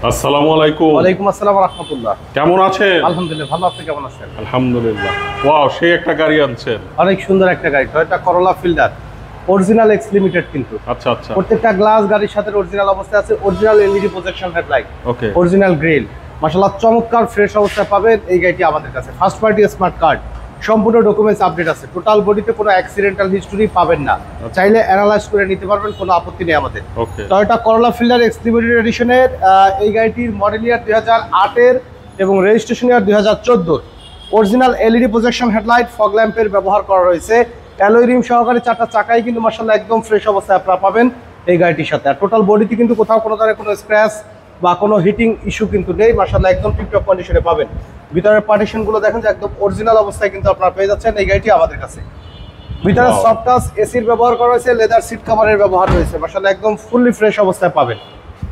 আসসালামু আলাইকুম। ওয়ালাইকুম আসসালাম ওয়া রাহমাতুল্লাহ। কেমন আছেন? আলহামদুলিল্লাহ ভালো, আপনি কেমন আছেন? আলহামদুলিল্লাহ। ওয়াও, সেই একটা গাড়ি আনছেন। অনেক সুন্দর একটা গাড়ি, Toyota Corolla fielder, original x limited কিন্তু। আচ্ছা আচ্ছা, প্রত্যেকটা গ্লাস গাড়ির সাথে অরিজিনাল অবস্থায় আছে, অরিজিনাল এলইডি প্রজেকশন হেডলাইট, ওকে। অরিজিনাল গ্রিল, মাশাআল্লাহ চমৎকার ফ্রেশ অবস্থায় পাবেন এই গাড়িটি আমাদের কাছে। ফার্স্ট পার্টি স্মার্ট কার্ড, সম্পূর্ণ ডকুমেন্টস আপডেট আছে, টোটাল বডিতে কোনো অ্যাক্সিডেন্টাল হিস্টরি পাবেন না, চাইলে অ্যানালাইজ করে নিতে পারবেন, কোনো আপত্তি নেই আমাদের। Okay. Toyota Corolla Fielder X limited এডিশনের এই গাড়িটির মডেল ইয়ার 2008-এর এবং registration year 2014। Original LED projection headlight, fog ল্যাম্পের ব্যবহার করা রয়েছে, অ্যালয় রিম সহকারে চারটা চাকাই কিন্তু মাশাআল্লাহ একদম ফ্রেশ অবস্থায় আপনারা পাবেন এই গাড়িটির সাথে। আর টোটাল বডিতে কিন্তু কোথাও কোনো ধরনের কোনো স্ক্র্যাচ বা কোনো হিটিং ইস্যু কিন্তু নেই, মাশাআল্লাহ একদম টিপটপ কন্ডিশনে পাবেন। ভিতরের পার্টিশনগুলো দেখেন যে একদম অরিজিনাল অবস্থায় কিন্তু আপনারা পেয়ে যাচ্ছেন এই গাড়িটি আমাদের কাছে। ভিতরে সফট টাচ এসির ব্যবহার করা হয়েছে, লেদার সিট কভারের ব্যবহার রয়েছে, মাশাআল্লাহ একদম ফুললি ফ্রেশ অবস্থায় পাবেন।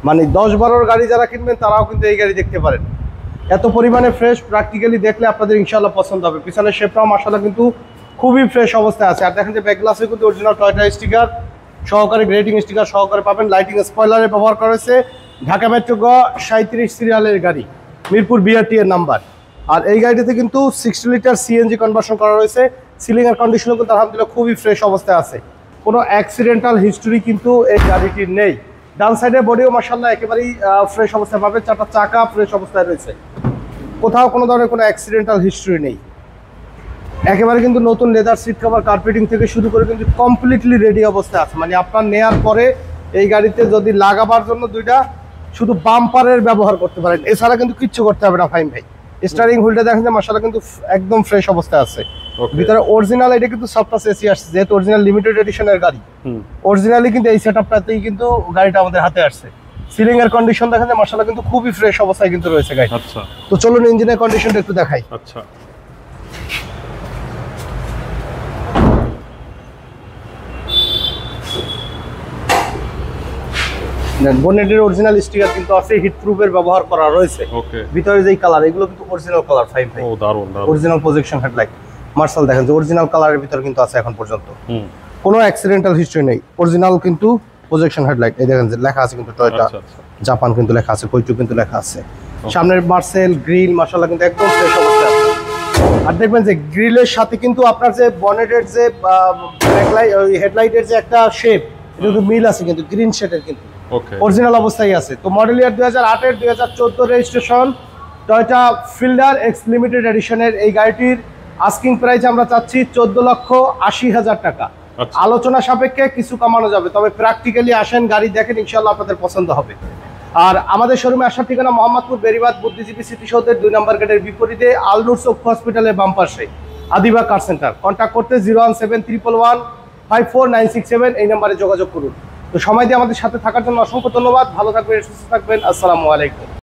মানে 10-12 গাড়ি যারা কিনবেন তারাও কিন্তু এই গাড়ি দেখতে পারেন, এত পরিমাণে ফ্রেশ। প্র্যাকটিক্যালি দেখলে আপনাদের ইনশাআল্লাহ পছন্দ হবে। পিছনের শেপটাও মাশাআল্লাহ কিন্তু খুবই ফ্রেশ অবস্থায় আছে। আর দেখেন যে ব্যাক গ্লাসে কিন্তু অরিজিনাল টয়োটা স্টিকার সহকারে, গ্রেটিং স্টিকার সহকারে পাবেন। লাইটিং স্পয়লারের ব্যবহার করা হয়েছে। ঢাকা মেট্রো গ 37 সিরিয়ালের গাড়ি, মিরপুর বিআরটি এর নাম্বার। আর এই গাড়িটিতে কিন্তু 60 লিটার সিএনজি কনভার্সন করা রয়েছে। সিলিং এর কন্ডিশনও কিন্তু আলহামদুলিল্লাহ খুবই ফ্রেশ অবস্থায় আছে, কোনো অ্যাক্সিডেন্টাল হিস্টরি কিন্তু এই গাড়িটির নেই। ডান সাইডের বডিও মাশাআল্লাহ একেবারেই ফ্রেশ অবস্থায় পাবেন, চারটা চাকা ফ্রেশ অবস্থায় রয়েছে, কোথাও কোনো ধরনের কোনো অ্যাক্সিডেন্টাল হিস্টরি নেই। একেবারে কিন্তু নতুন লেদার সিট কভার, কার্পেটিং থেকে শুরু করে কিন্তু কমপ্লিটলি রেডি অবস্থায় আছে। মানে আপনার নেয়ার পরে এই গাড়িতে যদি লাগাবার জন্য দুইটা শুধু বাম্পারের ব্যবহার করতে পারেন, এছাড়া কিন্তু কিচ্ছু করতে হবে না ফাহিম ভাই। স্টারিং হুইলটা দেখেন যে মাশাআল্লাহ কিন্তু একদম ফ্রেশ অবস্থায় আছে। ভিতরে অরিজিনাল, এটা কিন্তু সফট টাচ এসি আসছে, যেহেতু অরিজিনাল লিমিটেড এডিশনের গাড়ি, অরিজিনালি কিন্তু এই সেটআপটাতেই কিন্তু গাড়িটা আমাদের হাতে আসছে। সিলিং এর কন্ডিশন দেখেন যে মাশাআল্লাহ কিন্তু খুবই ফ্রেশ অবস্থায় কিন্তু রয়েছে গাড়ি। আচ্ছা, তো চলুন ইঞ্জিনের কন্ডিশনটা একটু দেখাই। আচ্ছা। বনেটের অরিজিনাল স্টিকার কিন্তু আছে, হিট প্রুফের ব্যবহার করা রয়েছে। ওকে। ভিতরে যেই কালার, এগুলো কিন্তু অরিজিনাল কালার ফাইভ ভাই। ও দারুণ দারুণ। অরিজিনাল প্রজেকশন হেডলাইট মার্শাল দেখেন যে অরিজিনাল কালারের ভিতরে কিন্তু আছে এখন পর্যন্ত, কোনো অ্যাক্সিডেন্টাল হিস্টরি নেই। অরিজিনাল কিন্তু প্রজেকশন হেডলাইট, এই দেখেন যে লেখা আছে কিন্তু টয়োটা জাপান কিন্তু লেখা আছে, কৈচু কিন্তু লেখা আছে। সামনের মার্সেল গ্রিল মাশাআল্লাহ কিন্তু একদম ফ্রেশ অবস্থায় আছে। আর দেখবেন যে গ্রিলের সাথে কিন্তু আপনার যে বনেটের যে ব্যাকলাইট, ওই হেডলাইটের যে একটা শেপ, এটা কিন্তু মিল আছে কিন্তু গ্রিন শেডের কিন্তু অরিজিনাল অবস্থায় আছে। তো মডেল ইয়ার 2008-এর 2014 registration Toyota Fielder X limited এডিশনের এই গাড়িটির আস্কিং প্রাইস আমরা চাচ্ছি 14,80,000 টাকা। আলোচনা সাপেক্ষে কিছু কমানো যাবে, তবে প্র্যাকটিক্যালি আসেন, গাড়ি দেখেন, ইনশাআল্লাহ আপনাদের পছন্দ হবে। আর আমাদের শোরুমে আসার ঠিকানা মোহাম্মদপুর বেরিবাদ বুদ্ধিজীবী স্মৃতিসৌধের 2 নম্বর গেটের বিপরীতে আলনুর চক্ষু হসপিটালের বাম পাশে আদিবা কার সেন্টার। কন্ট্যাক্ট করতে 01711154967 এই নাম্বারে যোগাযোগ করুন। তো সময় দিয়ে আমাদের সাথে থাকার জন্য অসংখ্য ধন্যবাদ। ভালো থাকবেন, সুস্থ থাকবেন। আসসালামু আলাইকুম।